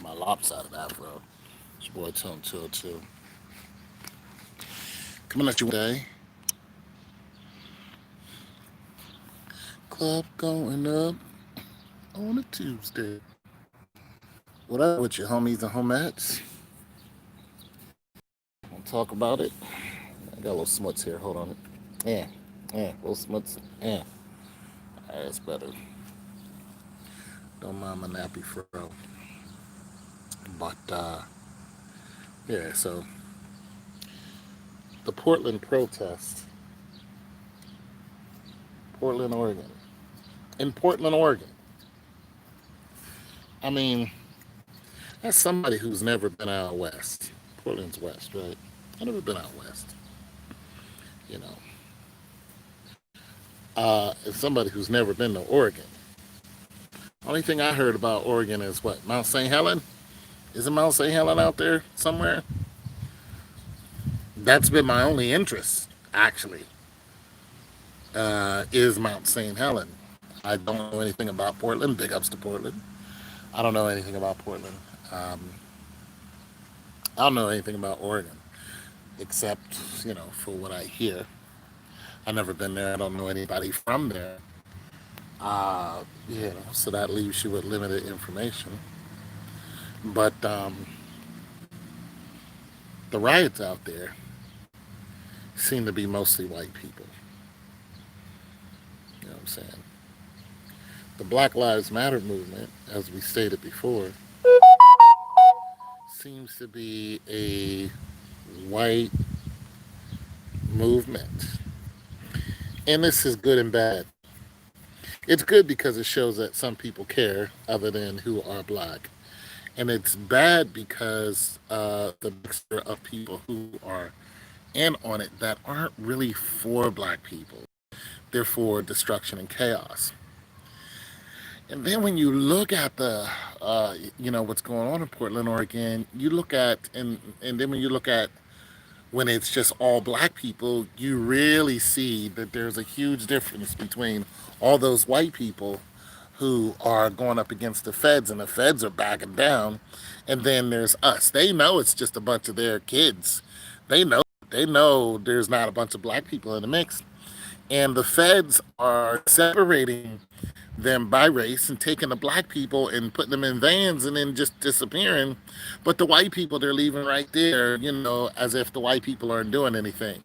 My lopsided afro. It's your boy Tone 202. Coming at you day. Club going up on a Tuesday. What up with your homies and homettes? Want to talk about it? I got a little smuts here. Hold on. Yeah. Yeah. Little smuts. Yeah. Alright, that's better. Don't mind my nappy fro. But, yeah, so the Portland protest, Portland, Oregon. In Portland, Oregon. I mean, that's somebody who's never been out west. Portland's west, right? I've never been out west. You know, as somebody who's never been to Oregon. Only thing I heard about Oregon is what, Mount St. Helen? Isn't Mount St. Helen out there somewhere? That's been my only interest, actually, is Mount St. Helen. I don't know anything about Portland. Big ups to Portland. I don't know anything about Portland. Um, I don't know anything about Oregon, except, for what I hear. I've never been there. I don't know anybody from there. So that leaves you with limited information. But the riots out there seem to be mostly white people. You know what I'm saying? The Black Lives Matter movement, as we stated before, seems to be a white movement. And this is good and bad. It's good because it shows that some people care other than who are black. And it's bad because the mixture of people who are in on it that aren't really for black people. They're for destruction and chaos. And then when you look at what's going on in Portland, Oregon, you look at, and then when you look at when it's just all black people, you really see that there's a huge difference between all those white people who are going up against the feds and the feds are backing down. And then there's us. They know it's just a bunch of their kids. They know there's not a bunch of black people in the mix. And the feds are separating them by race and taking the black people and putting them in vans and then just disappearing. But the white people they're leaving right there, as if the white people aren't doing anything.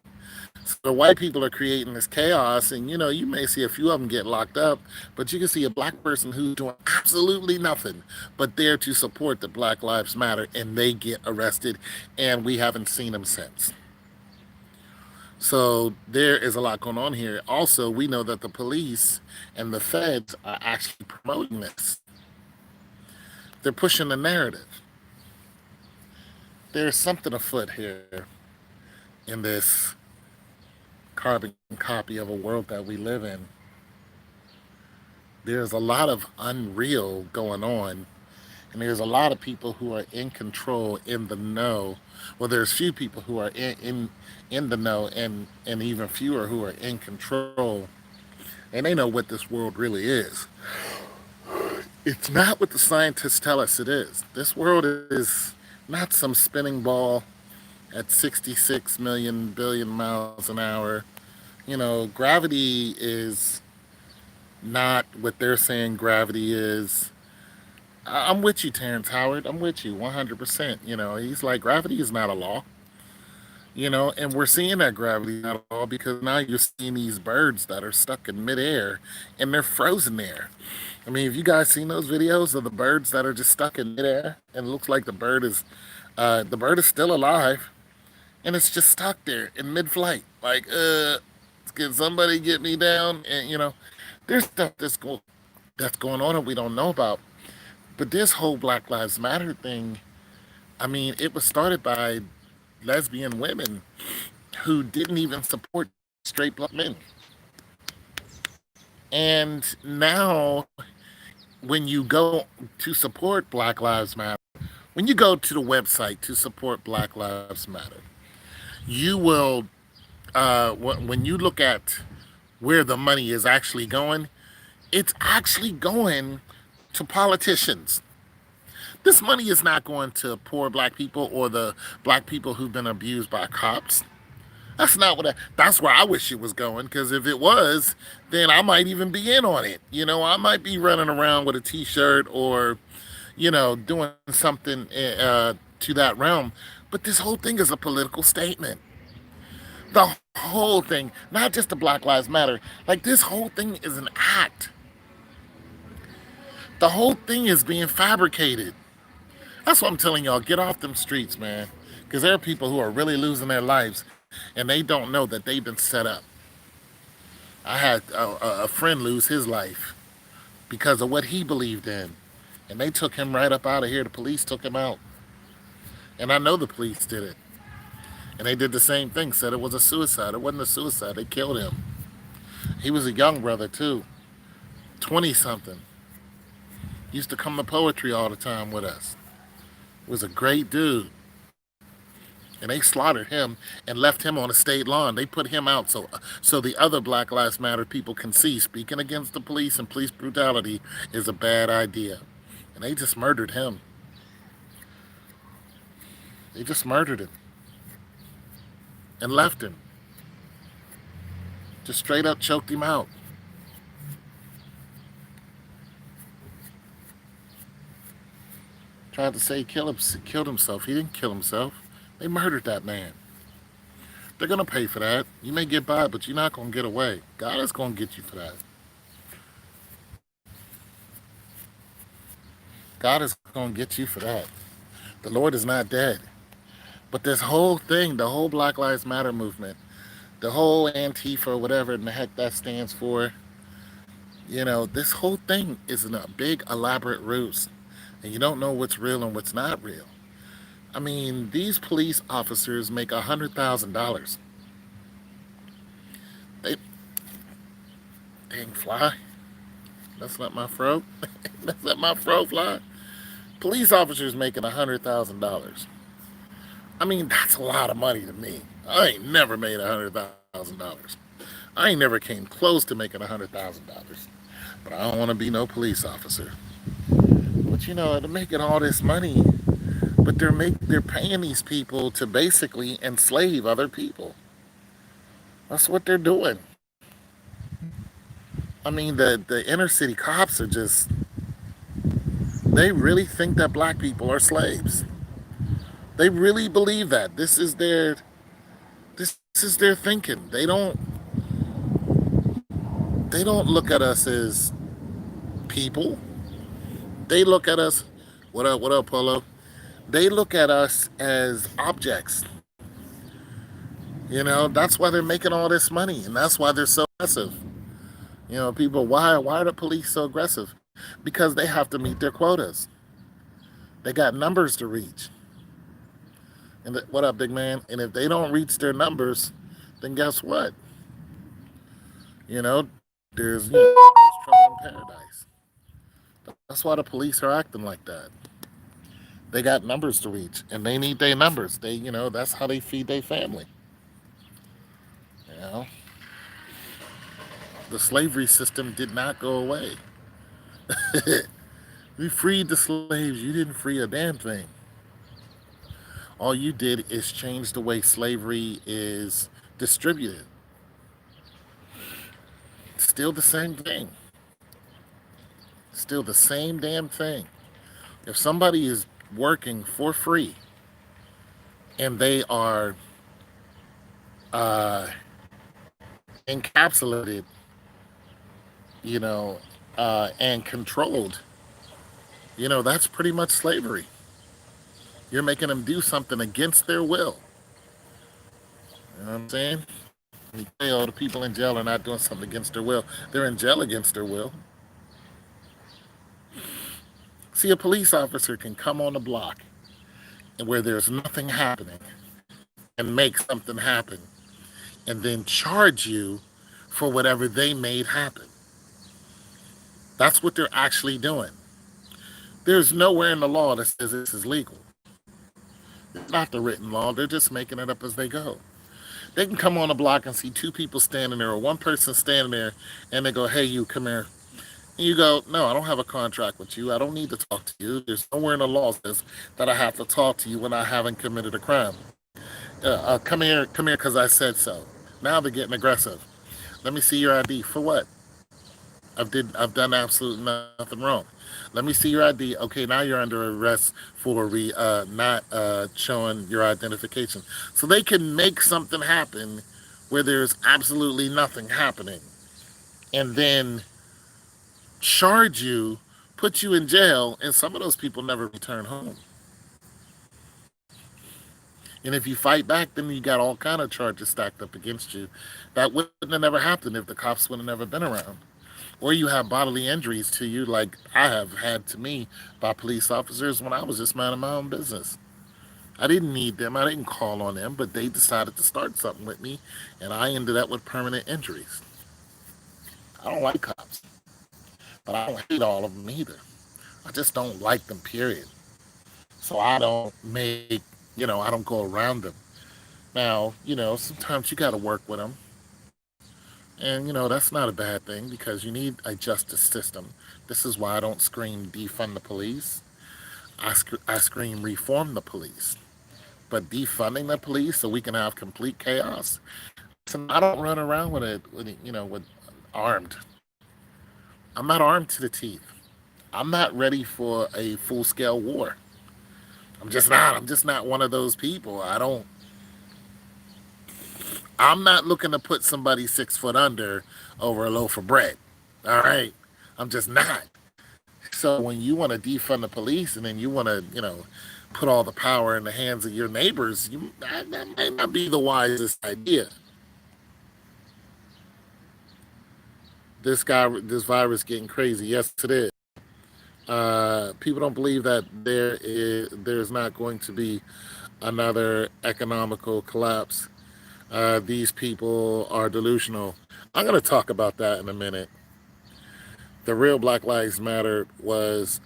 So the white people are creating this chaos, and you may see a few of them get locked up, but you can see a black person who's doing absolutely nothing but there to support the Black Lives Matter, and they get arrested, and we haven't seen them since. So there is a lot going on here. Also, we know that the police and the feds are actually promoting this. They're pushing the narrative. There's something afoot here in this carbon copy of a world that we live in. There's a lot of unreal going on, and there's a lot of people who are in control, in the know. Well, there's few people who are in the know, and even fewer who are in control, and they know what this world really is. It's not what the scientists tell us it is. This world is not some spinning ball at 66 million billion miles an hour. Gravity is not what they're saying gravity is. I'm with you, Terrence Howard. I'm with you 100%. He's like, gravity is not a law. And we're seeing that gravity not a law because now you're seeing these birds that are stuck in midair and they're frozen there. I mean, have you guys seen those videos of the birds that are just stuck in midair and it looks like the bird is still alive and it's just stuck there in mid-flight. Like, can somebody get me down? And there's stuff that's going on that we don't know about. But this whole Black Lives Matter thing, I mean, it was started by lesbian women who didn't even support straight black men. And now, when you go to support Black Lives Matter, when you go to the website to support Black Lives Matter, you will, when you look at where the money is actually going, it's actually going to politicians. This money is not going to poor black people or the black people who've been abused by cops. That's not what. That's where I wish it was going. Because if it was, then I might even be in on it. I might be running around with a T-shirt or, doing something to that realm. But this whole thing is a political statement. The whole thing, not just the Black Lives Matter. Like this whole thing is an act. The whole thing is being fabricated. That's what I'm telling y'all. Get off them streets, man. Because there are people who are really losing their lives and they don't know that they've been set up. I had a friend lose his life because of what he believed in. And they took him right up out of here. The police took him out. And I know the police did it. And they did the same thing, said it was a suicide. It wasn't a suicide. They killed him. He was a young brother, too. 20 something. Used to come to poetry all the time with us. Was a great dude. And they slaughtered him and left him on a state lawn. They put him out so the other Black Lives Matter people can see speaking against the police and police brutality is a bad idea. And they just murdered him. They just murdered him and left him. Just straight up choked him out. Tried to say he killed himself. He didn't kill himself. They murdered that man. They're going to pay for that. You may get by, but you're not going to get away. God is going to get you for that. God is going to get you for that. The Lord is not dead. But this whole thing, the whole Black Lives Matter movement, the whole Antifa, whatever in the heck that stands for, this whole thing is a big elaborate ruse. And you don't know what's real and what's not real. I mean, these police officers make $100,000. They dang fly. That's not my fro. That's not my fro fly. Police officers making $100,000. I mean, that's a lot of money to me. I ain't never made $100,000. I ain't never came close to making $100,000. But I don't want to be no police officer. But they're making all this money, but they're paying these people to basically enslave other people. That's what they're doing. I mean, the inner city cops are just, they really think that black people are slaves. They really believe that. This is their thinking. They don't look at us as people. They look at us, what up, Polo? They look at us as objects. That's why they're making all this money, and that's why they're so aggressive. People, why are the police so aggressive? Because they have to meet their quotas. They got numbers to reach. And what up, big man? And if they don't reach their numbers, then guess what? There's trouble in paradise. That's why the police are acting like that. They got numbers to reach, and they need their numbers. That's how they feed their family. You know, the slavery system did not go away. We freed the slaves. You didn't free a damn thing. All you did is change the way slavery is distributed. Still the same thing. Still the same damn thing. If somebody is working for free and they are uh, encapsulated, and controlled, that's pretty much slavery. You're making them do something against their will. You know what I'm saying? You say, oh, the people in jail are not doing something against their will. They're in jail against their will. See, a police officer can come on the block and where there's nothing happening and make something happen and then charge you for whatever they made happen. That's what they're actually doing. There's nowhere in the law that says this is legal. It's not the written law. They're just making it up as they go. They can come on the block and see two people standing there or one person standing there and they go, hey, you, come here. And you go, no, I don't have a contract with you. I don't need to talk to you. There's nowhere in the law says that I have to talk to you when I haven't committed a crime. Come here, because I said so. Now they're getting aggressive. Let me see your ID. For what? I've done absolutely nothing wrong. Let me see your ID. Okay, now you're under arrest for not showing your identification. So they can make something happen where there's absolutely nothing happening, and then charge you, put you in jail, and some of those people never return home. And if you fight back, then you got all kind of charges stacked up against you. That wouldn't have never happened if the cops would have never been around. Or you have bodily injuries to you, like I have had to me by police officers when I was just minding my own business. I didn't need them. I didn't call on them, but they decided to start something with me, and I ended up with permanent injuries. I don't like cops, but I don't hate all of them either. I just don't like them, period. So I don't make, I don't go around them. Now, sometimes you got to work with them. And, that's not a bad thing because you need a justice system. This is why I don't scream defund the police. I scream reform the police. But defunding the police so we can have complete chaos. Listen, I don't run around with armed. I'm not armed to the teeth. I'm not ready for a full scale war. I'm just not. I'm just not one of those people. I'm not looking to put somebody 6 foot under over a loaf of bread. All right. I'm just not. So when you want to defund the police and then you want to, put all the power in the hands of your neighbors, that might not be the wisest idea. This virus getting crazy. Yes, it is. People don't believe that there's not going to be another economical collapse. These people are delusional. I'm going to talk about that in a minute. The real Black Lives Matter was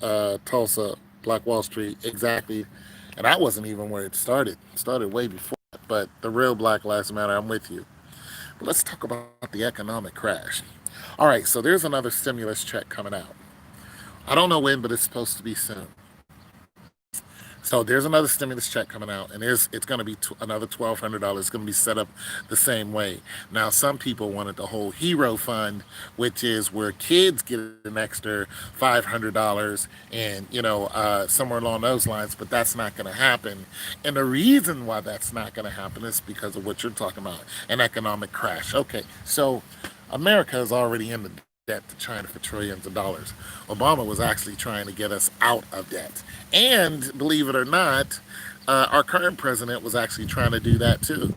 Tulsa, Black Wall Street, exactly. And that wasn't even where it started. It started way before that. But the real Black Lives Matter, I'm with you. But let's talk about the economic crash. All right, so there's another stimulus check coming out. I don't know when, but it's supposed to be soon. So there's another stimulus check coming out, and it's going to be another $1,200. It's going to be set up the same way. Now, some people wanted the whole hero fund, which is where kids get an extra $500, and somewhere along those lines. But that's not going to happen. And the reason why that's not going to happen is because of what you're talking about, an economic crash. Okay, so America is already in the debt to China for trillions of dollars. Obama was actually trying to get us out of debt. And believe it or not, our current president was actually trying to do that too.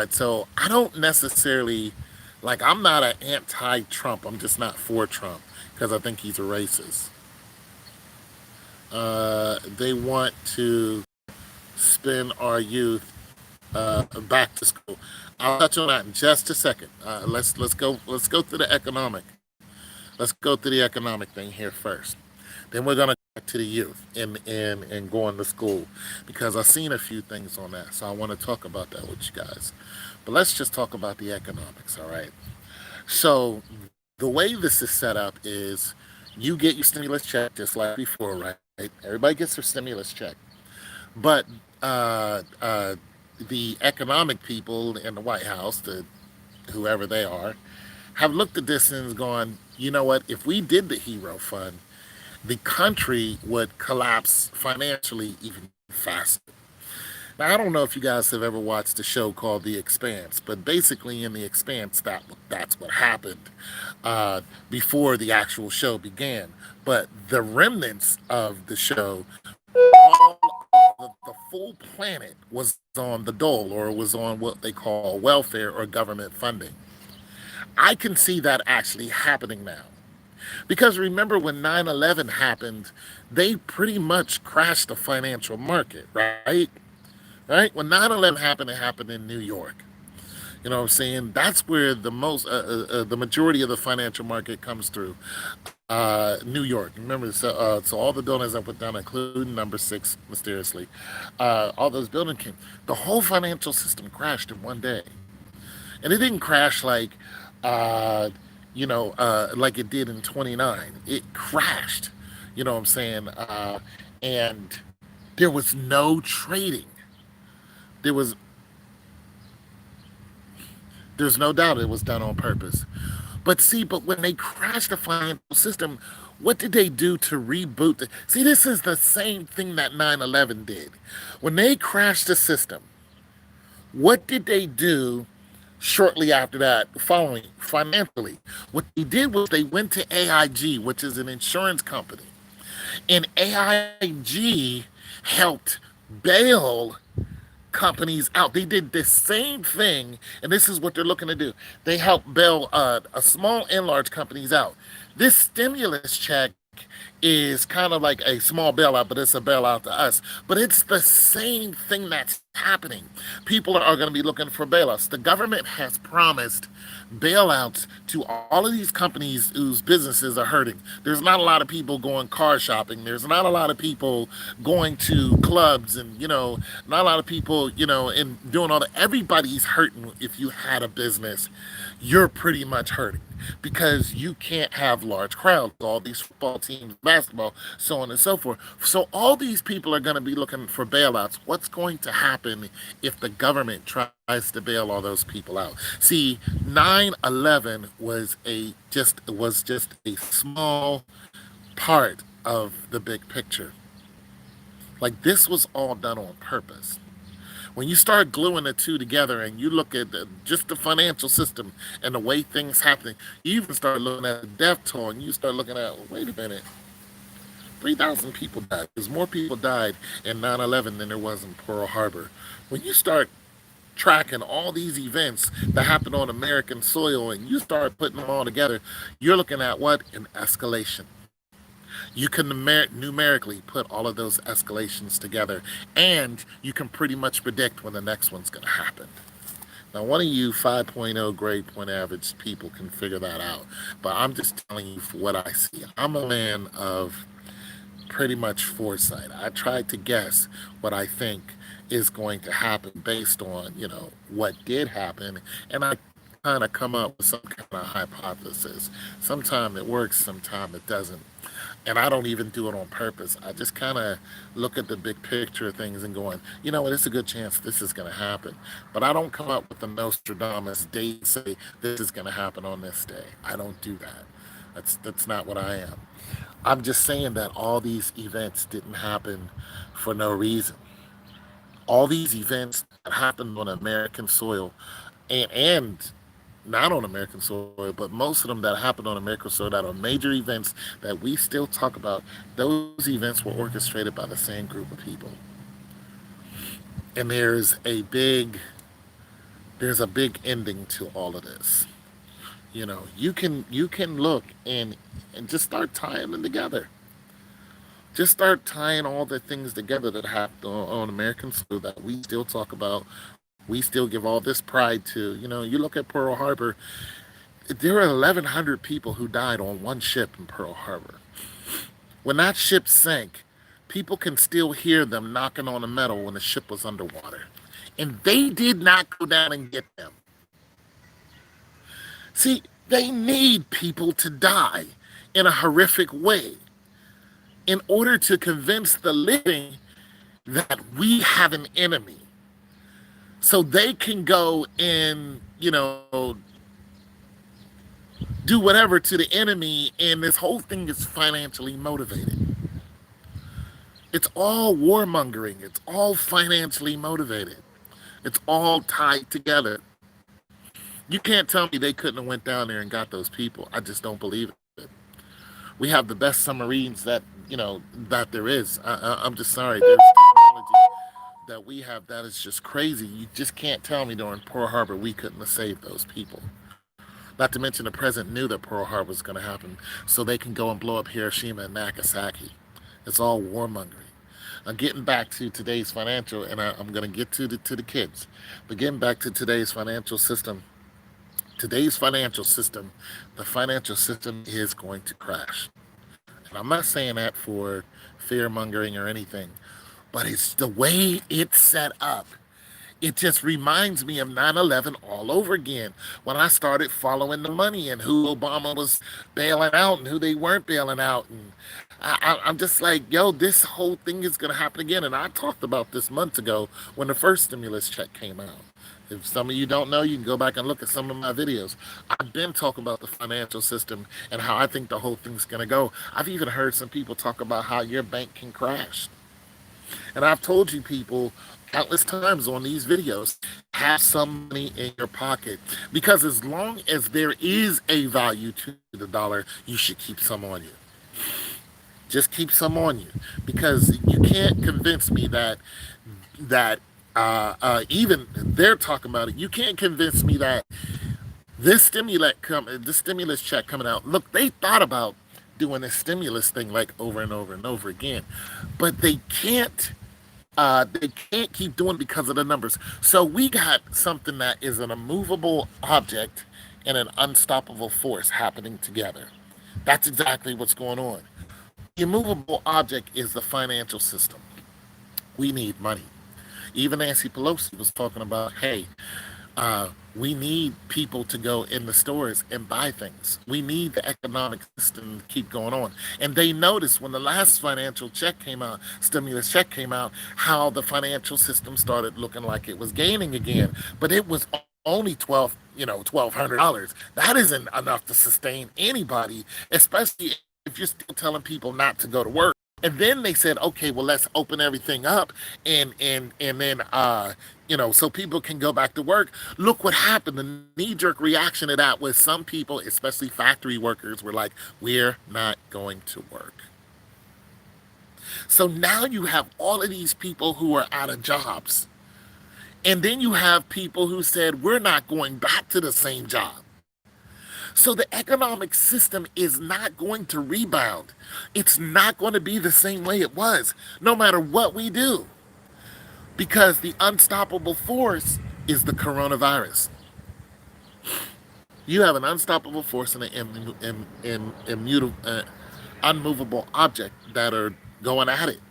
So I don't necessarily, I'm not an anti Trump. I'm just not for Trump because I think he's a racist. They want to spend our youth back to school. I'll touch on that in just a second. Let's go through the economic. Let's go through the economic thing here first. Then we're gonna go back to the youth and going to school because I've seen a few things on that. So I want to talk about that with you guys. But let's just talk about the economics, all right? So the way this is set up is you get your stimulus check just like before, right? Everybody gets their stimulus check. But the economic people in the White House, whoever they are, have looked at this and gone, you know what? If we did the hero fund, the country would collapse financially even faster. Now, I don't know if you guys have ever watched a show called The Expanse, but basically in The Expanse, that's what happened before the actual show began. But the remnants of the show, all the full planet was on the dole or was on what they call welfare or government funding. I can see that actually happening now. Because remember when 9/11 happened, they pretty much crashed the financial market, right? Right? When 9/11 happened, it happened in New York. You know what I'm saying? That's where the majority of the financial market comes through. New York. Remember, so all the buildings I put down, including number six, mysteriously, all those buildings came. The whole financial system crashed in one day. And it didn't crash like uh, like it did in 29. It crashed, you know what I'm saying? And there was no trading. There was, there's no doubt it was done on purpose. But see, but when they crashed the financial system, what did they do to reboot the? See, this is the same thing that 9/11 did. When they crashed the system, what did they do shortly after that, following financially? What they did was they went to AIG, which is an insurance company, and AIG helped bail companies out. They did the same thing, and this is what they're looking to do. They helped bail a small and large companies out. This stimulus check is kind of like a small bailout, but it's a bailout to us. But it's the same thing that's happening. People are going to be looking for bailouts. The government has promised bailouts to all of these companies whose businesses are hurting. There's not a lot of people going car shopping. There's not a lot of people going to clubs, and not a lot of people, and doing all that. Everybody's hurting. If you had a business, you're pretty much hurting because you can't have large crowds, all these football teams, basketball, so on and so forth. So all these people are going to be looking for bailouts. What's going to happen if the government tries to bail all those people out? See, 9/11 was just a small part of the big picture. Like, this was all done on purpose. When you start gluing the two together and you look at just the financial system and the way things happening, you even start looking at the death toll, and you start looking at, well, wait a minute, 3,000 people died. There's more people died in 9/11 than there was in Pearl Harbor. When you start tracking all these events that happened on American soil and you start putting them all together, you're looking at what? An escalation. You can numerically put all of those escalations together, and you can pretty much predict when the next one's going to happen. Now, one of you 5.0 grade point average people can figure that out, but I'm just telling you for what I see. I'm a man of pretty much foresight. I tried to guess what I think is going to happen based on, what did happen, and I kind of come up with some kind of hypothesis. Sometimes it works, sometimes it doesn't. And I don't even do it on purpose. I just kind of look at the big picture of things and going, you know what, it's a good chance this is going to happen. But I don't come up with the Nostradamus date, say this is going to happen on this day. I don't do that. That's not what I am. I'm just saying that all these events didn't happen for no reason. All these events that happened on American soil, and not on American soil, but most of them that happened on American soil that are major events that we still talk about, those events were orchestrated by the same group of people. And there's a big ending to all of this. You can look and just start tying them together. Just start tying all the things together that happened on American soil that we still talk about. We still give all this pride to. You look at Pearl Harbor. There were 1,100 people who died on one ship in Pearl Harbor. When that ship sank, people can still hear them knocking on the metal when the ship was underwater. And they did not go down and get them. See, they need people to die in a horrific way in order to convince the living that we have an enemy. So they can go and, do whatever to the enemy, and this whole thing is financially motivated. It's all warmongering. It's all financially motivated. It's all tied together. You can't tell me they couldn't have went down there and got those people. I just don't believe it. We have the best submarines that there is. I'm just sorry. There's technology that we have that is just crazy. You just can't tell me during Pearl Harbor we couldn't have saved those people. Not to mention the president knew that Pearl Harbor was going to happen, so they can go and blow up Hiroshima and Nagasaki. It's all warmongering. I'm getting back to today's financial, and I'm going to get to the kids. But getting back to today's financial system, the financial system is going to crash. And I'm not saying that for fear mongering or anything, but it's the way it's set up. It just reminds me of 9/11 all over again when I started following the money and who Obama was bailing out and who they weren't bailing out. And I'm just like, yo, this whole thing is going to happen again. And I talked about this months ago when the first stimulus check came out. If some of you don't know, you can go back and look at some of my videos. I've been talking about the financial system and how I think the whole thing's going to go. I've even heard some people talk about how your bank can crash. And I've told you people countless times on these videos, have some money in your pocket. Because as long as there is a value to the dollar, you should keep some on you. Just keep some on you. Because you can't convince me that even they're talking about it. You can't convince me that this stimulus check coming out. Look, they thought about doing this stimulus thing like over and over and over again, but they can't. They can't keep doing it because of the numbers. So we got something that is an immovable object and an unstoppable force happening together. That's exactly what's going on. The immovable object is the financial system. We need money. Even Nancy Pelosi was talking about, hey, we need people to go in the stores and buy things. We need the economic system to keep going on. And they noticed when the last financial check came out, stimulus check came out, how the financial system started looking like it was gaining again. But it was only $1,200. That isn't enough to sustain anybody, especially if you're still telling people not to go to work. And then they said, okay, well, let's open everything up and then so people can go back to work. Look what happened. The knee-jerk reaction to that was some people, especially factory workers, were like, we're not going to work. So now you have all of these people who are out of jobs. And then you have people who said, we're not going back to the same job. So the economic system is not going to rebound. It's not going to be the same way it was, no matter what we do, because the unstoppable force is the coronavirus. You have an unstoppable force and an unmovable object that are going at it.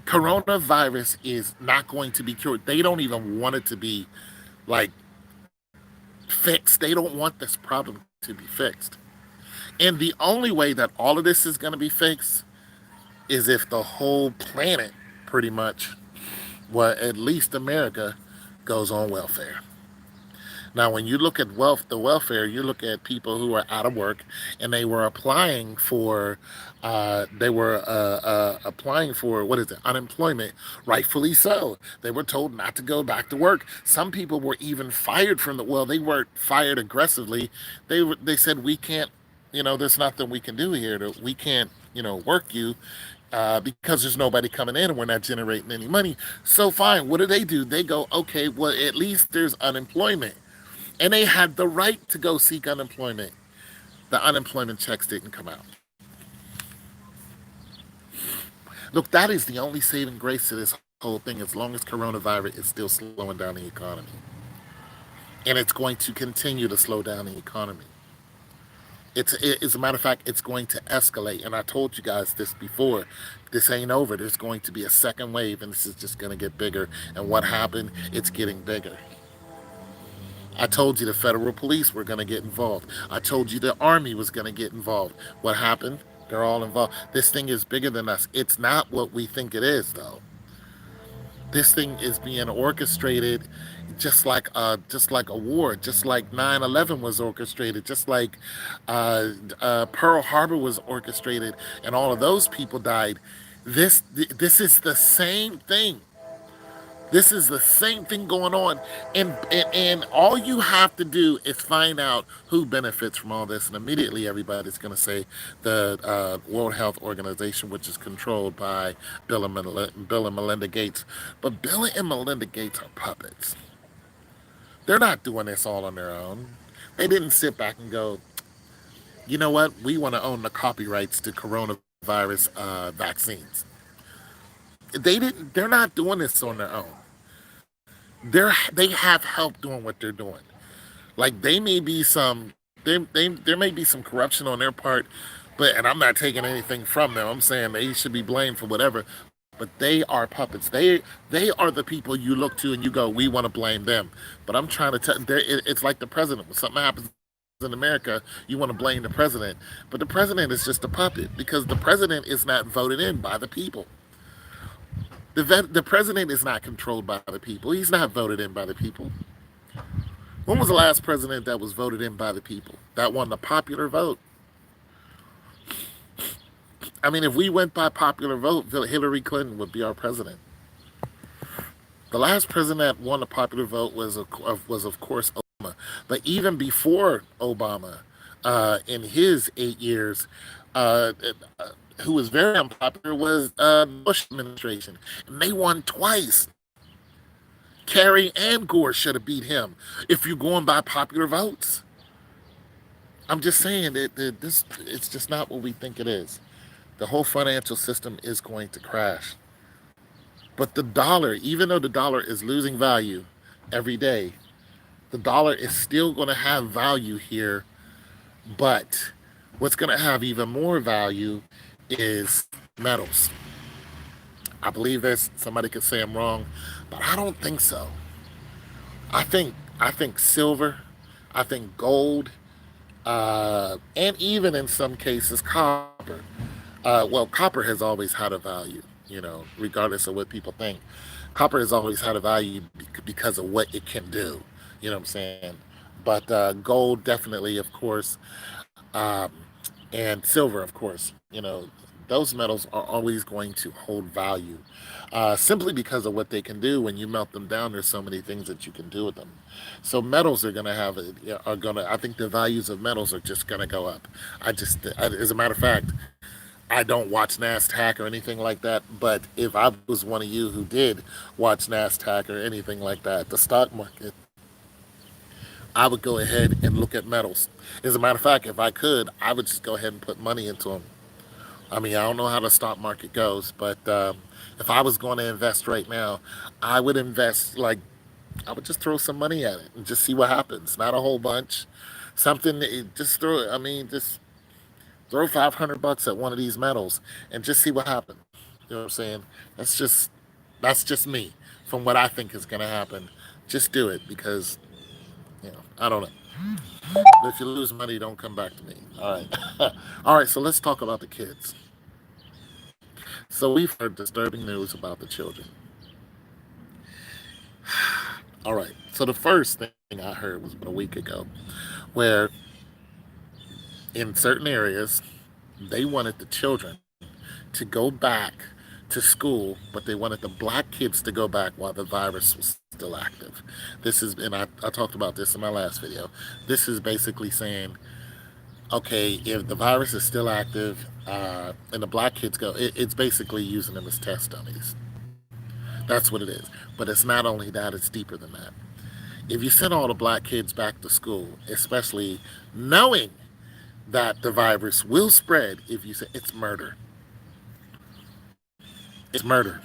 Coronavirus is not going to be cured. They don't even want it to be like fixed. They don't want this problem to be fixed. And the only way that all of this is going to be fixed is if the whole planet, pretty much, well, at least America, goes on welfare. Now, when you look at the welfare, you look at people who are out of work and they were applying for, applying for what is it, unemployment. Rightfully so. They were told not to go back to work. Some people were even fired from they weren't fired aggressively. They said we can't, there's nothing we can do here. We can't, work you. Because there's nobody coming in and we're not generating any money. So fine, what do? They go, okay, well, at least there's unemployment. And they had the right to go seek unemployment. The unemployment checks didn't come out. Look, that is the only saving grace to this whole thing, as long as coronavirus is still slowing down the economy. And it's going to continue to slow down the economy. As a matter of fact, it's going to escalate. And I told you guys this before. This ain't over. There's going to be a second wave, and this is just going to get bigger. And what happened? It's getting bigger. I told you the federal police were going to get involved. I told you the army was going to get involved. What happened? They're all involved. This thing is bigger than us. It's not what we think it is, though. This thing is being orchestrated just like a war, just like 9/11 was orchestrated, just like Pearl Harbor was orchestrated, and all of those people died. This is the same thing. This is the same thing going on, and all you have to do is find out who benefits from all this, and immediately everybody's going to say the World Health Organization, which is controlled by Bill and Melinda Gates. But Bill and Melinda Gates are puppets. They're not doing this all on their own. They didn't sit back and go, you know what? We want to own the copyrights to coronavirus vaccines. They didn't. They're not doing this on their own. They have help doing what they're doing. Like there may be some corruption on their part, and I'm not taking anything from them. I'm saying they should be blamed for whatever. but they are puppets. They are the people you look to and you go, we want to blame them. But I'm trying to tell. It's like the president. When something happens in America, you want to blame the president, but the president is just a puppet because the president is not voted in by the people. The president is not controlled by the people. He's not voted in by the people. When was the last president that was voted in by the people? That won the popular vote. I mean, if we went by popular vote, Hillary Clinton would be our president. The last president that won the popular vote was of course Obama. But even before Obama, in his 8 years, uh, who was very unpopular was Bush administration, and they won twice. Kerry and Gore should have beat him if you're going by popular votes. I'm just saying that this it's just not what we think it is. The whole financial system is going to crash. But the dollar, even though the dollar is losing value every day, the dollar is still going to have value here. But what's going to have even more value is metals. I believe this. Somebody could say I'm wrong, but I don't think so. I think silver, I think gold, and even in some cases copper. Well, copper has always had a value, regardless of what people think. Copper has always had a value because of what it can do. You know what I'm saying? But gold definitely, of course, um, and silver, of course. Those metals are always going to hold value, simply because of what they can do. When you melt them down, there's so many things that you can do with them. So metals are going to have are going to. I think the values of metals are just going to go up. As a matter of fact, I don't watch NASDAQ or anything like that. But if I was one of you who did watch NASDAQ or anything like that, the stock market, I would go ahead and look at metals. As a matter of fact, if I could, I would just go ahead and put money into them. I mean, I don't know how the stock market goes, but if I was going to invest right now, I would invest like I would just throw some money at it and just see what happens. Not a whole bunch, something. Just throw. I mean, just throw $500 at one of these metals and just see what happens. You know what I'm saying? That's just that's just me from what I think is going to happen. Just do it because I don't know. But if you lose money, don't come back to me. All right. All right. So let's talk about the kids. So we've heard disturbing news about the children. All right. So the first thing I heard was about a week ago, where in certain areas they wanted the children to go back to school, but they wanted the black kids to go back while the virus was still active. This is, and I talked about this in my last video. This is basically saying, okay, if the virus is still active and the black kids go, it's basically using them as test dummies. That's what it is. But it's not only that, it's deeper than that. If you send all the black kids back to school, especially knowing that the virus will spread, if you say it's murder, it's murder.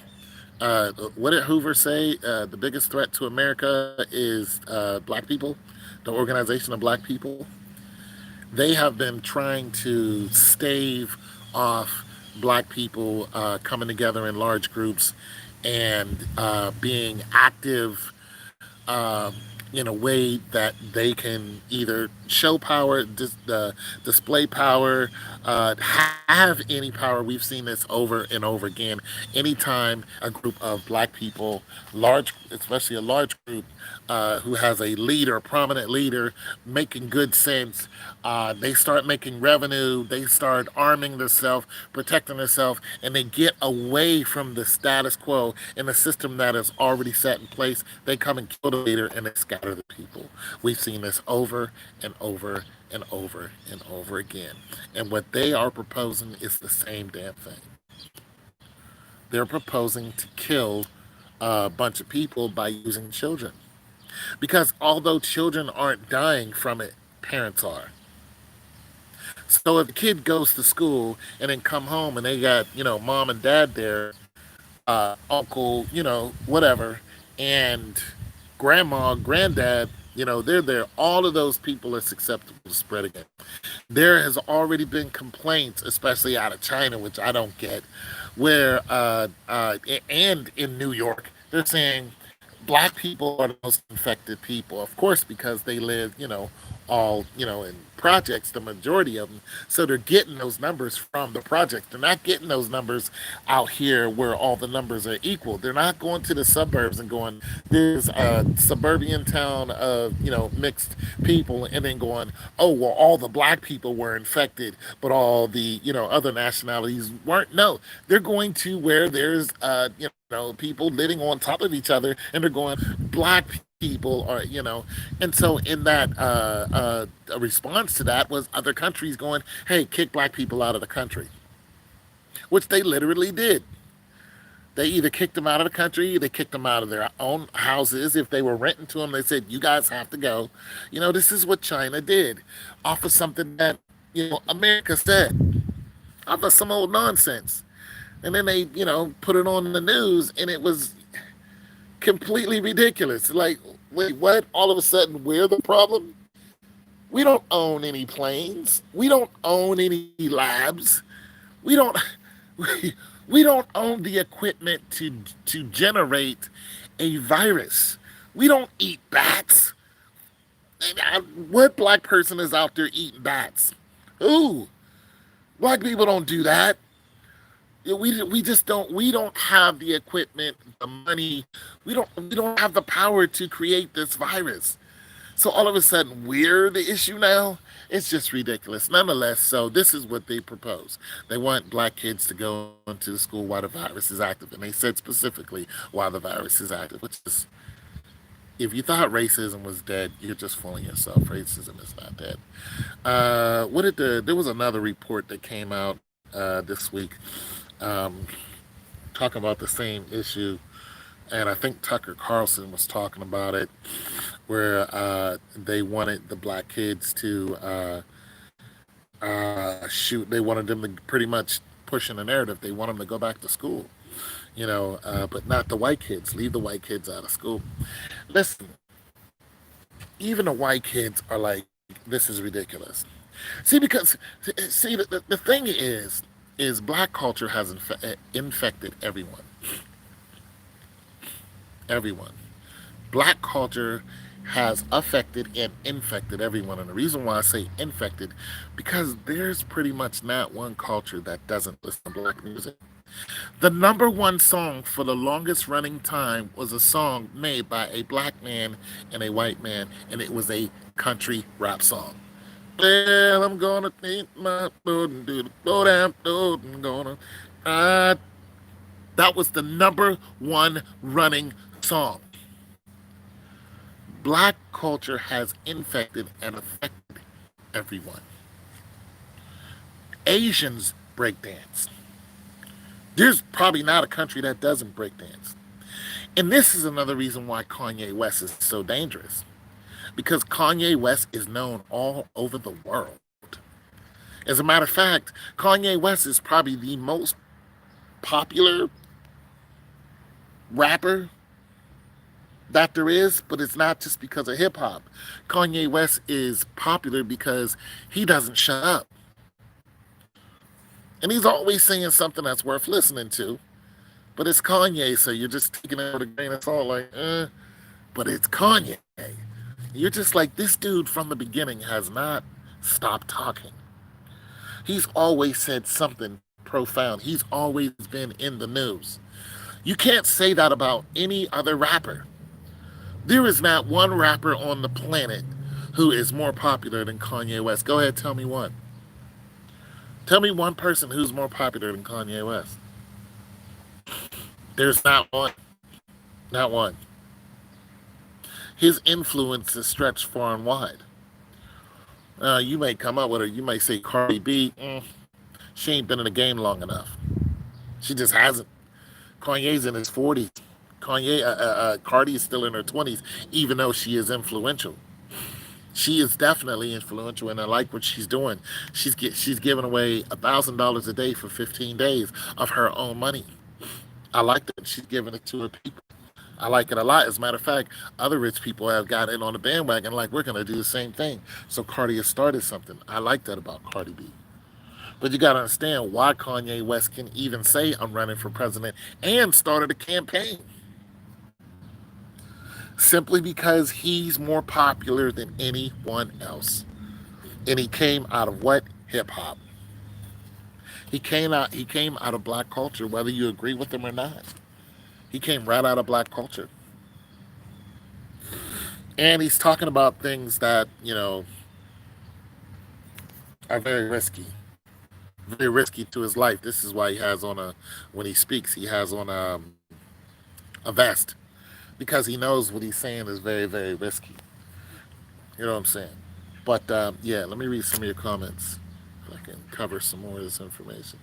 What did Hoover say? The biggest threat to America is black people, the organization of black people. They have been trying to stave off black people coming together in large groups and being active uh, in a way that they can either show power, display power, have any power. We've seen this over and over again. Anytime a group of black people, especially a large group, who has a leader, a prominent leader, making good sense, they start making revenue, they start arming themselves, protecting themselves, and they get away from the status quo and the system that is already set in place. They come and kill the leader and they scatter the people. We've seen this over and over and over and over again. And what they are proposing is the same damn thing. They're proposing to kill a bunch of people by using children. Because although children aren't dying from it, parents are. So if a kid goes to school and then come home and they got, mom and dad there, uncle, whatever, and grandma, granddad, They're there. All of those people are susceptible to spreading it. There has already been complaints, especially out of China, which I don't get, where and in New York, they're saying black people are the most infected people, of course, because they live, all in projects, the majority of them. So they're getting those numbers from the projects. They're not getting those numbers out here where all the numbers are equal. They're not going to the suburbs and going, there's a suburban town of mixed people, and then going, oh well, all the black people were infected, but all the other nationalities weren't. No, they're going to where there's people living on top of each other, and they're going, black people are, and so in that a response to that was other countries going, hey, kick black people out of the country, which they literally did. They either kicked them out of the country, they kicked them out of their own houses. If they were renting to them, they said, you guys have to go. This is what China did off of something that America said, off of some old nonsense. And then they put it on the news, and it was completely ridiculous. Like, wait, what? All of a sudden, we're the problem? We don't own any planes. We don't own any labs. We don't. We don't own the equipment to generate a virus. We don't eat bats. What black person is out there eating bats? Who? Black people don't do that. We just don't, we don't have the equipment, the money. We don't have the power to create this virus. So all of a sudden we're the issue now. It's just ridiculous. Nonetheless, so this is what they propose. They want black kids to go into the school while the virus is active, and they said specifically while the virus is active, which is, if you thought racism was dead, you're just fooling yourself. Racism is not dead. What did there was another report that came out this week, um, talking about the same issue, and I think Tucker Carlson was talking about it, where they wanted the black kids to shoot. They wanted them to pretty much push in the narrative. They want them to go back to school, but not the white kids. Leave the white kids out of school. Listen, even the white kids are like, this is ridiculous. See, because see, the thing is black culture has infected everyone. Everyone. Black culture has affected and infected everyone. And the reason why I say infected, because there's pretty much not one culture that doesn't listen to black music. The number one song for the longest running time was a song made by a black man and a white man, and it was a country rap song. Well, I'm gonna take my boat and do the boat after I'm gonna ride. That was the number one running song. Black culture has infected and affected everyone. Asians break dance. There's probably not a country that doesn't break dance. And this is another reason why Kanye West is so dangerous. Because Kanye West is known all over the world. As a matter of fact, Kanye West is probably the most popular rapper that there is, but it's not just because of hip hop. Kanye West is popular because he doesn't shut up. And he's always saying something that's worth listening to. But it's Kanye, so you're just taking it with a grain of salt, like, but it's Kanye. You're just like, this dude from the beginning has not stopped talking. He's always said something profound. He's always been in the news. You can't say that about any other rapper. There is not one rapper on the planet who is more popular than Kanye West. Go ahead, tell me one. Tell me one person who's more popular than Kanye West. There's not one. Not one. His influence is stretched far and wide. You may come up with her. You may say Cardi B. She ain't been in the game long enough. She just hasn't. Kanye's in his 40s. Cardi is still in her 20s, even though she is influential. She is definitely influential, and I like what she's doing. She's giving away $1,000 a day for 15 days of her own money. I like that she's giving it to her people. I like it a lot. As a matter of fact, other rich people have got in on the bandwagon, like we're gonna do the same thing. So Cardi has started something. I like that about Cardi B. But you gotta understand why Kanye West can even say I'm running for president and started a campaign. Simply because he's more popular than anyone else. And he came out of what? Hip hop. He came out of black culture, whether you agree with him or not. He came right out of black culture. And he's talking about things that, are very risky. Very risky to his life. This is why he has on when he speaks, he has on a vest. Because he knows what he's saying is very, very risky. You know what I'm saying? But yeah, let me read some of your comments. If I can cover some more of this information.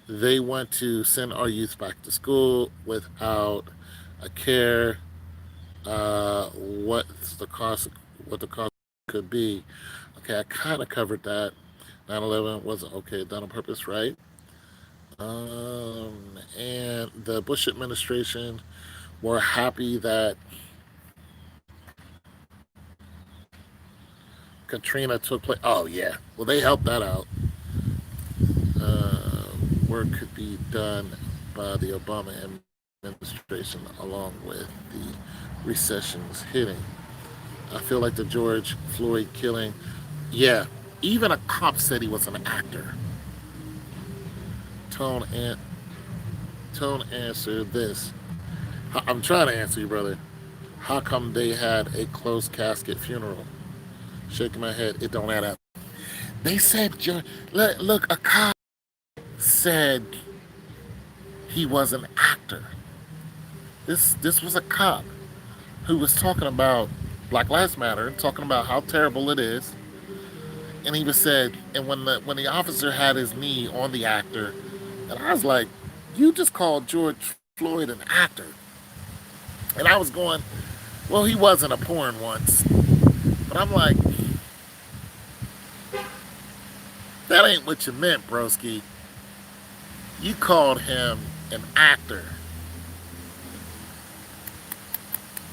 They want to send our youth back to school without a care what's the cost, what the cost could be. Okay, I kind of covered that. 9/11 wasn't okay, done on purpose, right? And the Bush administration were happy that Katrina took place. Oh yeah, well they helped that out. Uh, Work could be done by the Obama administration along with the recessions hitting. I feel like the George Floyd killing. Yeah, even a cop said he was an actor. Tone and Tone answer this. I'm trying to answer you, brother. How come they had a closed casket funeral? Shaking my head, it don't add up. They said, look, a cop said he was an actor. This was a cop who was talking about Black Lives Matter, talking about how terrible it is, and he was said, and when the officer had his knee on the actor, and I was like, you just called George Floyd an actor, and I was going, well, he was in a porn once, but I'm like, that ain't what you meant, broski. You called him an actor.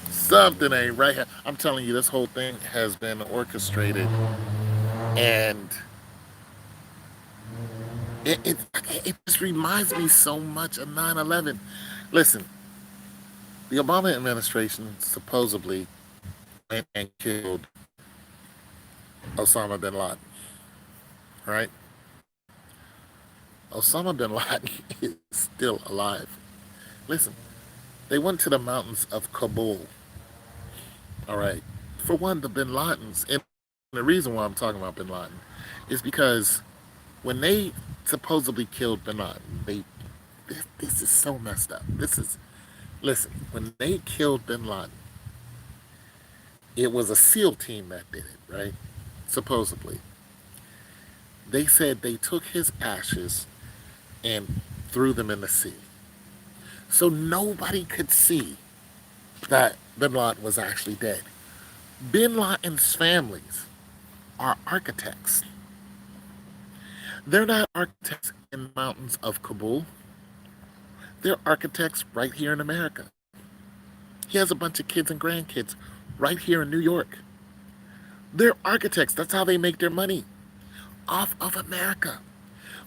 Something ain't right here. I'm telling you, this whole thing has been orchestrated, and it it, it just reminds me so much of 9/11. Listen, the Obama administration supposedly went and killed Osama bin Laden, right? Osama bin Laden is still alive. Listen, they went to the mountains of Kabul, all right? For one, the bin Ladens, and the reason why I'm talking about bin Laden is because when they supposedly killed bin Laden, this is so messed up. Listen, when they killed bin Laden, it was a SEAL team that did it, right? Supposedly. They said they took his ashes and threw them in the sea. So nobody could see that bin Laden was actually dead. Bin Laden's families are architects. They're not architects in the mountains of Kabul. They're architects right here in America. He has a bunch of kids and grandkids right here in New York. They're architects. That's how they make their money, off of America.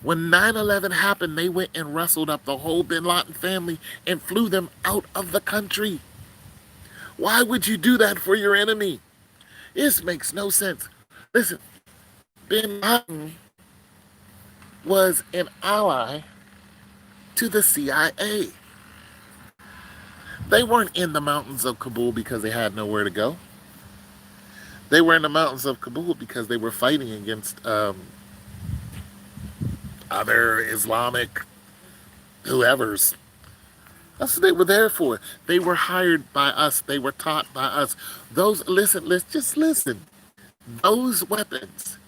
When 9/11 happened, they went and rustled up the whole bin Laden family and flew them out of the country. Why would you do that for your enemy? This makes no sense. Listen, bin Laden was an ally to the CIA. They weren't in the mountains of Kabul because they had nowhere to go. They were in the mountains of Kabul because they were fighting against other Islamic whoever's. That's what they were there for. They were hired by us. They were taught by us. Let's just listen. Those weapons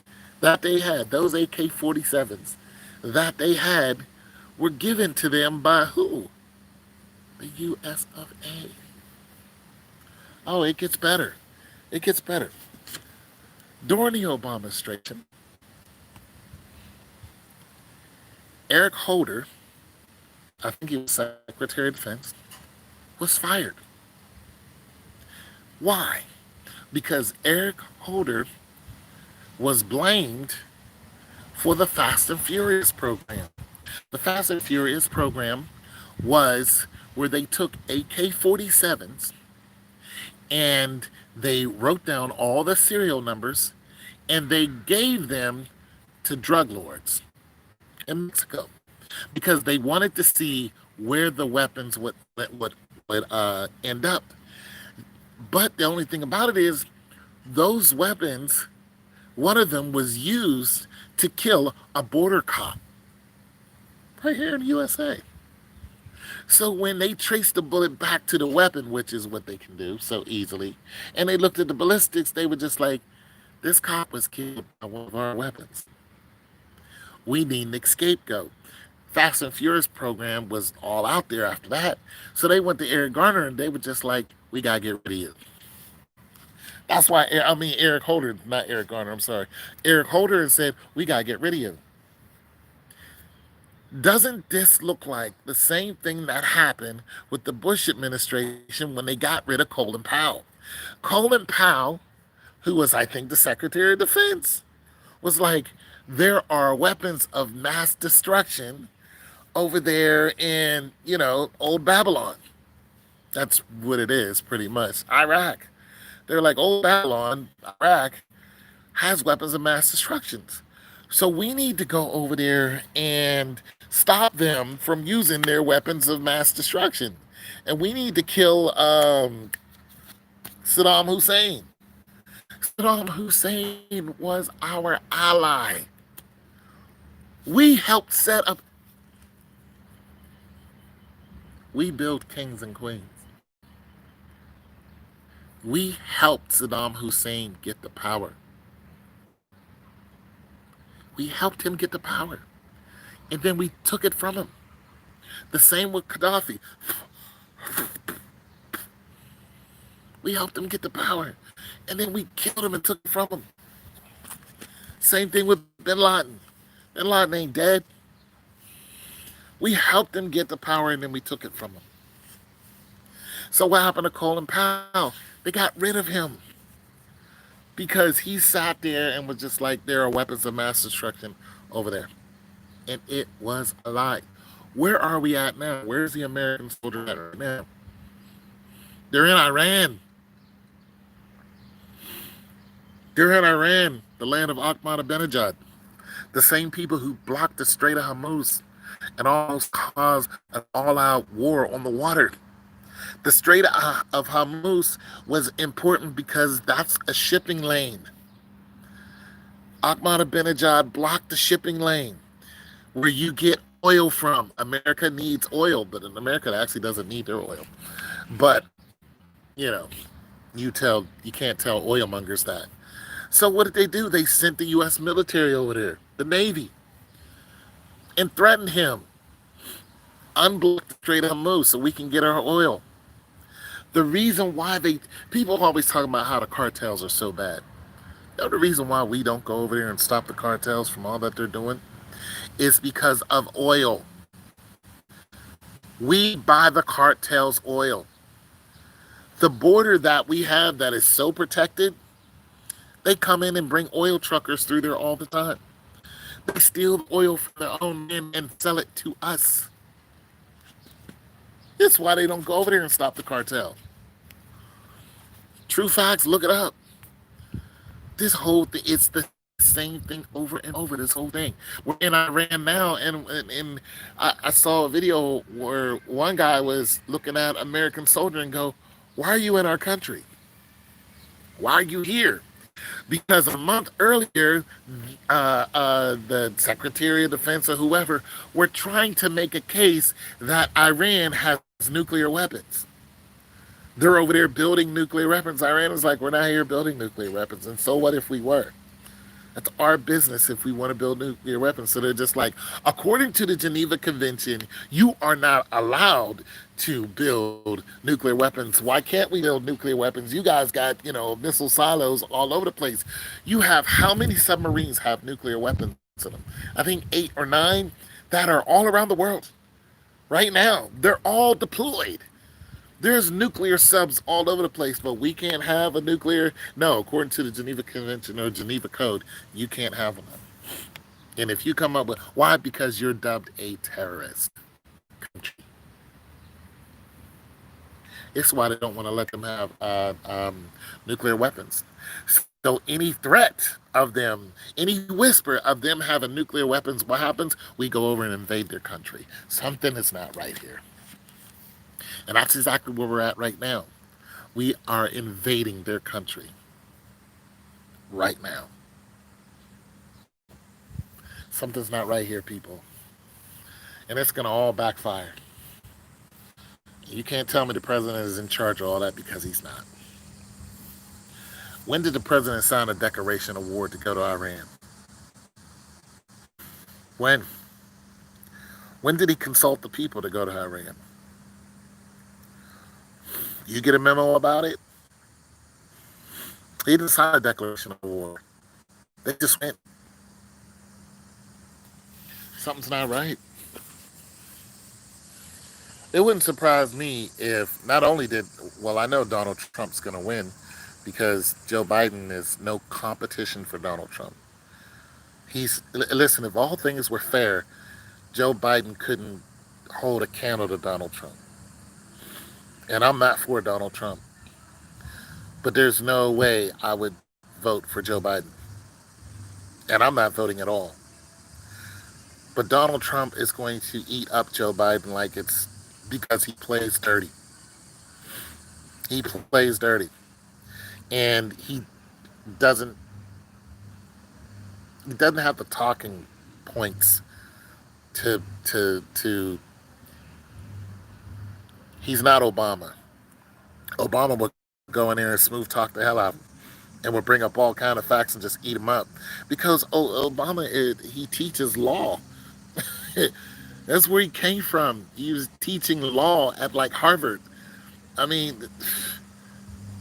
that they had, those AK-47s that they had, were given to them by who? The US of A. Oh, it gets better. It gets better. During the Obama administration, Eric Holder, I think he was Secretary of Defense, was fired. Why? Because Eric Holder was blamed for the Fast and Furious program. The Fast and Furious program was where they took AK 47s and they wrote down all the serial numbers and they gave them to drug lords in Mexico because they wanted to see where the weapons would end up. But the only thing about it is those weapons, one of them was used to kill a border cop right here in the USA. So when they traced the bullet back to the weapon, which is what they can do so easily, and they looked at the ballistics, they were just like, this cop was killed by one of our weapons. We need an scapegoat. Fast and Furious program was all out there after that. So they went to Eric Garner and they were just like, we got to get rid of you. That's why, Eric Holder, not Eric Garner, I'm sorry. Eric Holder said, we got to get rid of you. Doesn't this look like the same thing that happened with the Bush administration when they got rid of Colin Powell? Colin Powell, who was, I think, the Secretary of Defense, was like, there are weapons of mass destruction over there in, old Babylon. That's what it is, pretty much. Iraq. They're like, old Babylon, Iraq, has weapons of mass destruction. So we need to go over there and stop them from using their weapons of mass destruction. And we need to kill Saddam Hussein. Saddam Hussein was our ally. We helped set up. We built kings and queens. We helped Saddam Hussein get the power. We helped him get the power. And then we took it from him. The same with Gaddafi. We helped him get the power. And then we killed him and took it from him. Same thing with Bin Laden. Bin Laden ain't dead. We helped him get the power and then we took it from him. So what happened to Colin Powell? They got rid of him because he sat there and was just like, there are weapons of mass destruction over there. And it was a lie. Where are we at now? Where's the American soldier at right now? They're in Iran. They're in Iran, the land of Ahmadinejad. The same people who blocked the Strait of Hormuz and almost caused an all-out war on the water. The Strait of Hormuz was important because that's a shipping lane. Ahmadinejad blocked the shipping lane where you get oil from. America needs oil, but in America, it actually doesn't need their oil. But, you can't tell oil mongers that. So what did they do? They sent the U.S. military over there, the Navy, and threatened him. Unblock the Strait of Hormuz so we can get our oil. The reason why people always talk about how the cartels are so bad. The reason why we don't go over there and stop the cartels from all that they're doing is because of oil. We buy the cartels' oil. The border that we have that is so protected, they come in and bring oil truckers through there all the time. They steal the oil from their own men and sell it to us. That's why they don't go over there and stop the cartel. True facts, look it up. This whole thing, it's the same thing over and over, this whole thing. We're in Iran now, and I saw a video where one guy was looking at American soldier and go, why are you in our country? Why are you here? Because a month earlier, the Secretary of Defense or whoever were trying to make a case that Iran has nuclear weapons. They're over there building nuclear weapons. Iran is like, we're not here building nuclear weapons. And so what if we were? That's our business if we want to build nuclear weapons. So they're just like, according to the Geneva Convention, you are not allowed to build nuclear weapons. Why can't we build nuclear weapons? You guys got, missile silos all over the place. You have, how many submarines have nuclear weapons in them? I think 8 or 9 that are all around the world right now. They're all deployed. There's nuclear subs all over the place, but we can't have a nuclear. No, according to the Geneva Convention or Geneva Code, you can't have one. And if you come up with why, because you're dubbed a terrorist country. It's why they don't want to let them have nuclear weapons. So any threat of them, any whisper of them having nuclear weapons, what happens? We go over and invade their country. Something is not right here. And that's exactly where we're at right now. We are invading their country right now. Something's not right here, people. And it's going to all backfire. You can't tell me the president is in charge of all that, because he's not. When did the president sign a declaration of war to go to Iran? When? When did he consult the people to go to Iran? You get a memo about it? He didn't sign a declaration of war. They just went. Something's not right. It wouldn't surprise me if not only did, well, I know Donald Trump's going to win because Joe Biden is no competition for Donald Trump. Listen, if all things were fair, Joe Biden couldn't hold a candle to Donald Trump. And I'm not for Donald Trump. But there's no way I would vote for Joe Biden. And I'm not voting at all. But Donald Trump is going to eat up Joe Biden like it's because he plays dirty. He plays dirty. And he doesn't have the talking points to he's not Obama. Obama would go in there and smooth talk the hell out of him and would bring up all kind of facts and just eat them up. Because Obama, he teaches law. That's where he came from. He was teaching law at like Harvard. I mean,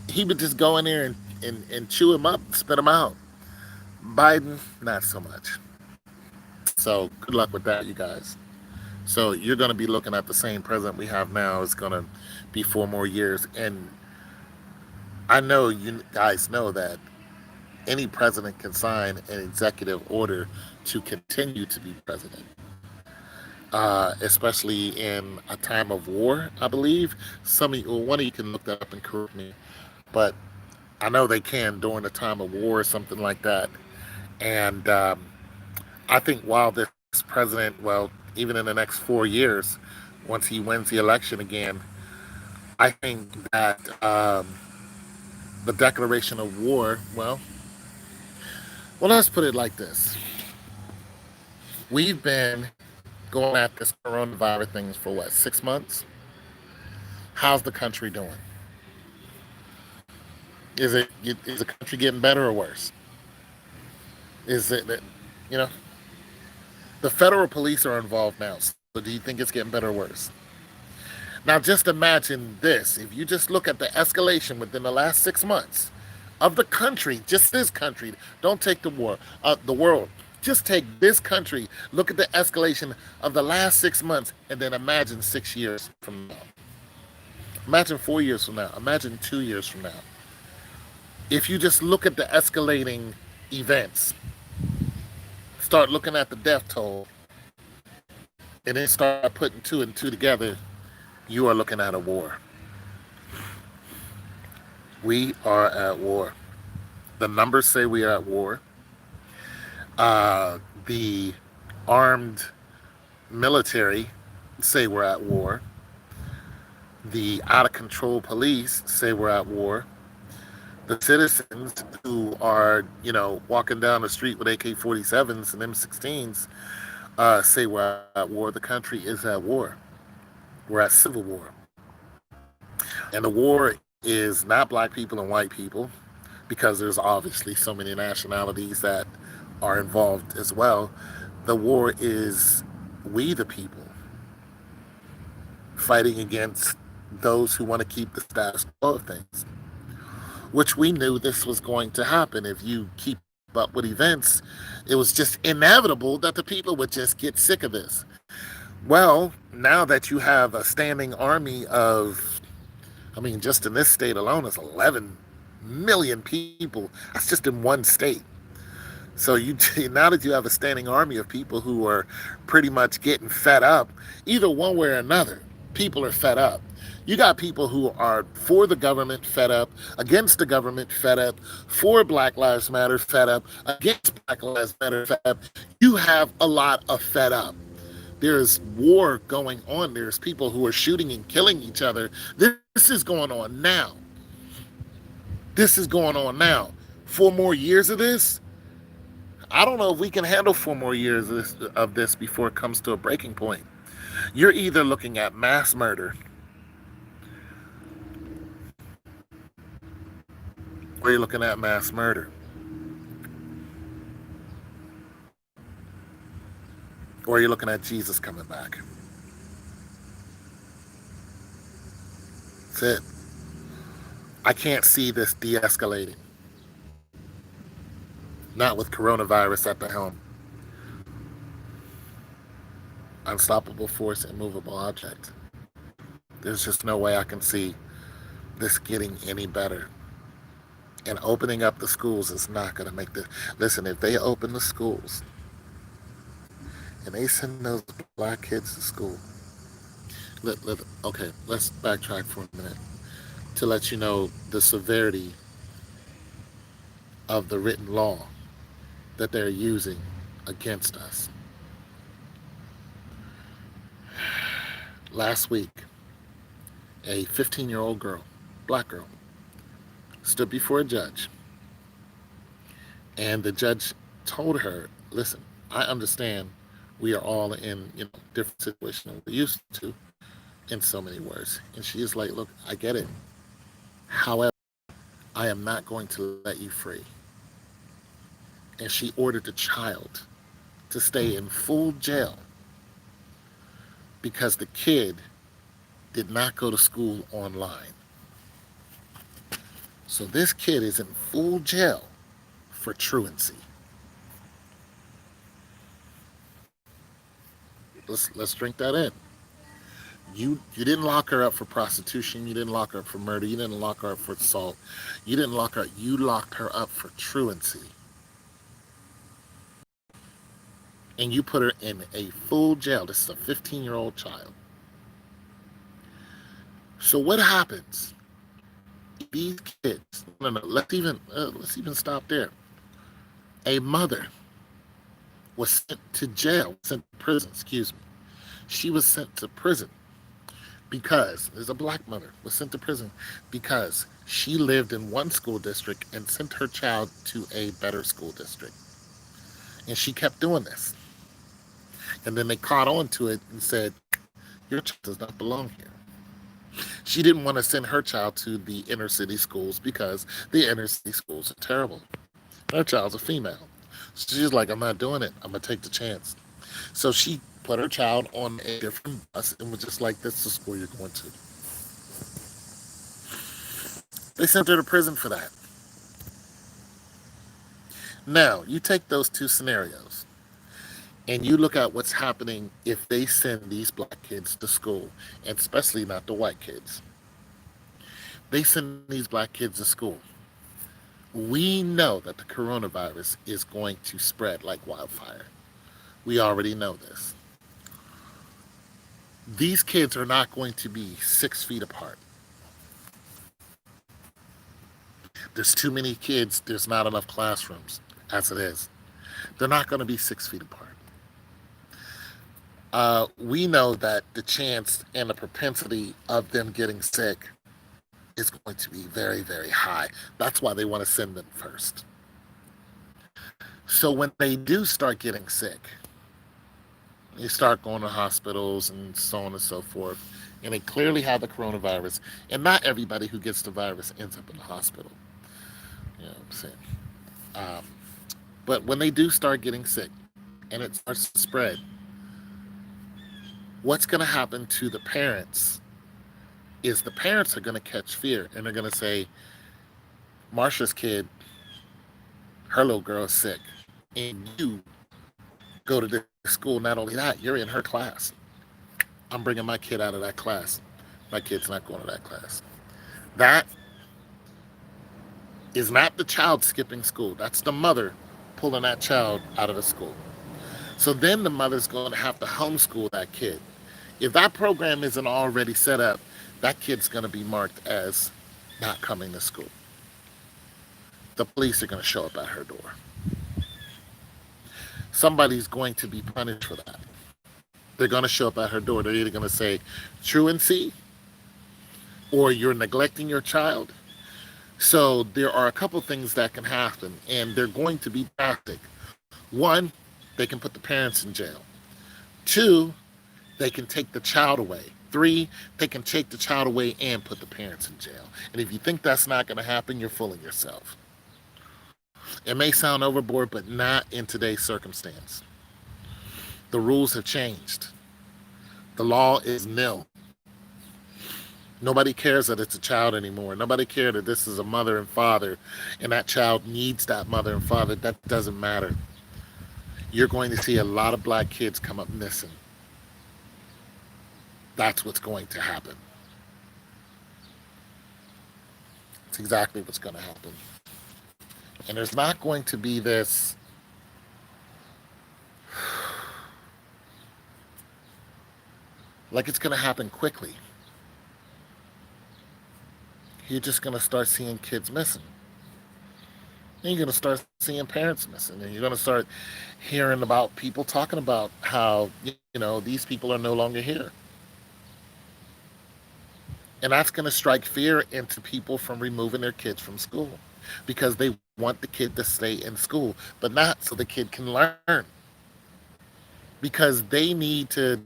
he would just go in there and chew him up, spit him out. Biden, not so much. So good luck with that, you guys. So you're going to be looking at the same president we have now. It's going to be 4 more years. And I know you guys know that any president can sign an executive order to continue to be president. Especially in a time of war, I believe. One of you can look that up and correct me. But I know they can during a time of war or something like that. And I think while this president, well, even in the next 4 years, once he wins the election again, I think that the declaration of war, well, let's put it like this. We've been going at this coronavirus thing for what, 6 months? How's the country doing? Is the country getting better or worse? Is it that, you know, the federal police are involved now. So do you think it's getting better or worse? Now just imagine this. If you just look at the escalation within the last 6 months of the country, just this country, don't take the world. Just take this country, look at the escalation of the last 6 months, and then imagine 6 years from now. Imagine 4 years from now. Imagine 2 years from now. If you just look at the escalating events, start looking at the death toll, and then start putting 2 and 2 together, you are looking at a war. We are at war. The numbers say we are at war. The armed military say we're at war. The out-of-control police say we're at war. The citizens who are, walking down the street with AK-47s and M16s say we're at war. The country is at war. We're at civil war. And the war is not black people and white people, because there's obviously so many nationalities that are involved as well. The war is we the people fighting against those who want to keep the status quo of things, which we knew this was going to happen. If you keep up with events, it was just inevitable that the people would just get sick of this. Well, now that you have a standing army of I mean, just in this state alone, it's 11 million people. That's just in one state. So you now that you have a standing army of people who are pretty much getting fed up, either one way or another, people are fed up. You got people who are for the government fed up, against the government fed up, for Black Lives Matter fed up, against Black Lives Matter fed up. You have a lot of fed up. There's war going on. There's people who are shooting and killing each other. This is going on now. This is going on now. 4 more years of this, I don't know if we can handle 4 more years of this before it comes to a breaking point. You're either looking at mass murder or you're looking at mass murder. Or you're looking at Jesus coming back. That's it. I can't see this de escalating. Not with coronavirus at the helm. Unstoppable force, immovable object. There's just no way I can see this getting any better. And opening up the schools is not going to make this. Listen, if they open the schools and they send those black kids to school, okay, let's backtrack for a minute to let you know the severity of the written law that they're using against us. Last week, a 15-year-old girl, black girl, stood before a judge, and the judge told her, listen, I understand we are all in different situations than we're used to in so many words. And she is like, look, I get it. However, I am not going to let you free. And she ordered the child to stay in full jail because the kid did not go to school online. So this kid is in full jail for truancy. Let's drink that in. You didn't lock her up for prostitution. You didn't lock her up for murder. You didn't lock her up for assault. You didn't lock her up. You locked her up for truancy. And you put her in a full jail. This is a 15-year-old child. So what happens? These kids. No. Let's even stop there. A mother was sent to jail, sent to prison. Excuse me. She was sent to prison because there's a black mother was sent to prison because she lived in one school district and sent her child to a better school district. And she kept doing this. And then they caught on to it and said, your child does not belong here. She didn't want to send her child to the inner city schools because the inner city schools are terrible. Her child's a female. So she's like, I'm not doing it. I'm going to take the chance. So she put her child on a different bus and was just like, this is the school you're going to. They sent her to prison for that. Now, you take those two scenarios and you look at what's happening if they send these black kids to school, and especially not the white kids. They send these black kids to school. We know that the coronavirus is going to spread like wildfire. We already know this. These kids are not going to be 6 feet apart. There's too many kids. There's not enough classrooms as it is. They're not going to be 6 feet apart. We know that the chance and the propensity of them getting sick is going to be very, very high. That's why they want to send them first. So when they do start getting sick, they start going to hospitals and so on and so forth, and they clearly have the coronavirus. And not everybody who gets the virus ends up in the hospital. You know what I'm saying? But when they do start getting sick and it starts to spread, what's going to happen to the parents is the parents are going to catch fear and they're going to say, Marsha's kid, her little girl is sick, and you go to the school. Not only that, you're in her class. I'm bringing my kid out of that class. My kid's not going to that class. That is not the child skipping school. That's the mother pulling that child out of the school. So then the mother's going to have to homeschool that kid. If that program isn't already set up, that kid's going to be marked as not coming to school. The police are going to show up at her door. Somebody's going to be punished for that. They're going to show up at her door. They're either going to say truancy or you're neglecting your child. So there are a couple things that can happen, and they're going to be drastic. One, they can put the parents in jail. Two, they can take the child away. Three, they can take the child away and put the parents in jail. And if you think that's not going to happen, you're fooling yourself. It may sound overboard, but not in today's circumstance. The rules have changed. The law is nil. Nobody cares that it's a child anymore. Nobody cares that this is a mother and father and that child needs that mother and father. That doesn't matter. You're going to see a lot of black kids come up missing. That's what's going to happen. It's exactly what's going to happen. And there's not going to be this like it's going to happen quickly. You're just going to start seeing kids missing. And you're going to start seeing parents missing. And you're going to start hearing about people talking about how, these people are no longer here. And that's going to strike fear into people from removing their kids from school because they want the kid to stay in school, but not so the kid can learn. Because they need to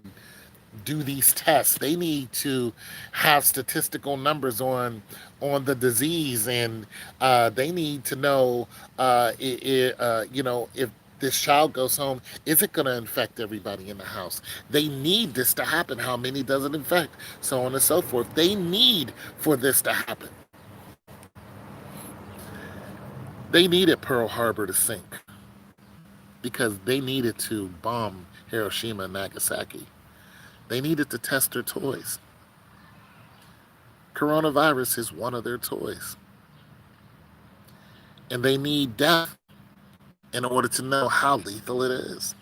do these tests. They need to have statistical numbers on the disease, and they need to know, if this child goes home, is it going to infect everybody in the house? They need this to happen. How many does it infect? So on and so forth. They need for this to happen. They needed Pearl Harbor to sink because they needed to bomb Hiroshima and Nagasaki. They needed to test their toys. Coronavirus is one of their toys. And they need death in order to know how lethal it is.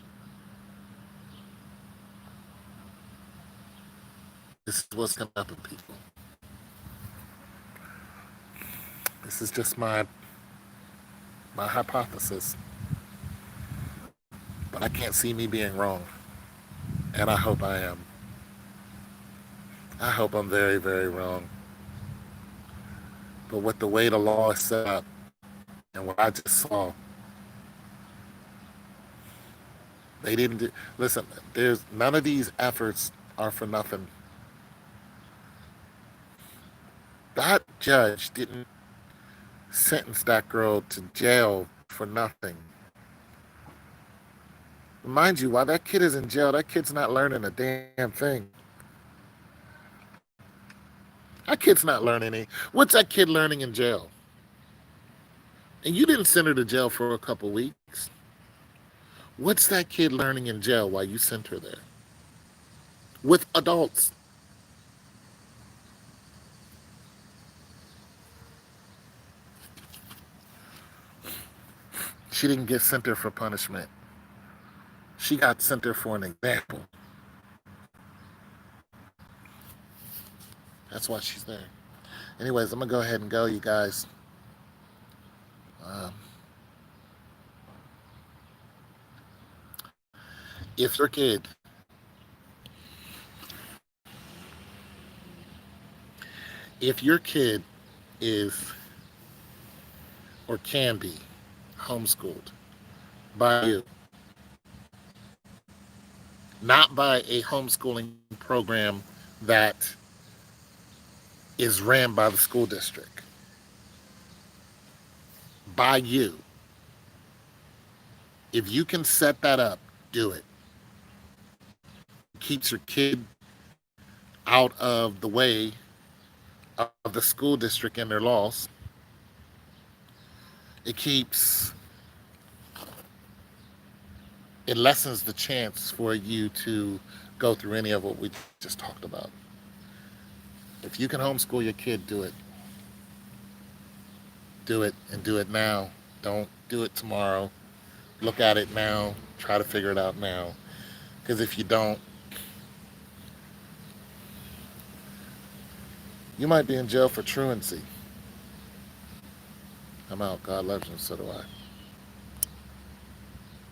This is what's going to happen, people. This is just my hypothesis. But I can't see me being wrong. And I hope I am. I hope I'm very, very wrong. But with the way the law is set up and what I just saw, they didn't do, listen, there's none of these efforts are for nothing. That judge didn't sentence that girl to jail for nothing. Mind you, while that kid is in jail, that kid's not learning a damn thing. That kid's not learning any. What's that kid learning in jail? And you didn't send her to jail for a couple weeks. What's that kid learning in jail while you sent her there? With adults. She didn't get sent there for punishment. She got sent there for an example. That's why she's there. Anyways, I'm going to go ahead and go, you guys. If your kid is or can be homeschooled by you, not by a homeschooling program that is ran by the school district, by you, if you can set that up, do it. Keeps your kid out of the way of the school district and their laws. It lessens the chance for you to go through any of what we just talked about. If you can homeschool your kid, do it. Do it and do it now. Don't do it tomorrow. Look at it now. Try to figure it out now. Because if you don't, you might be in jail for truancy. I'm out. God loves you, so do I.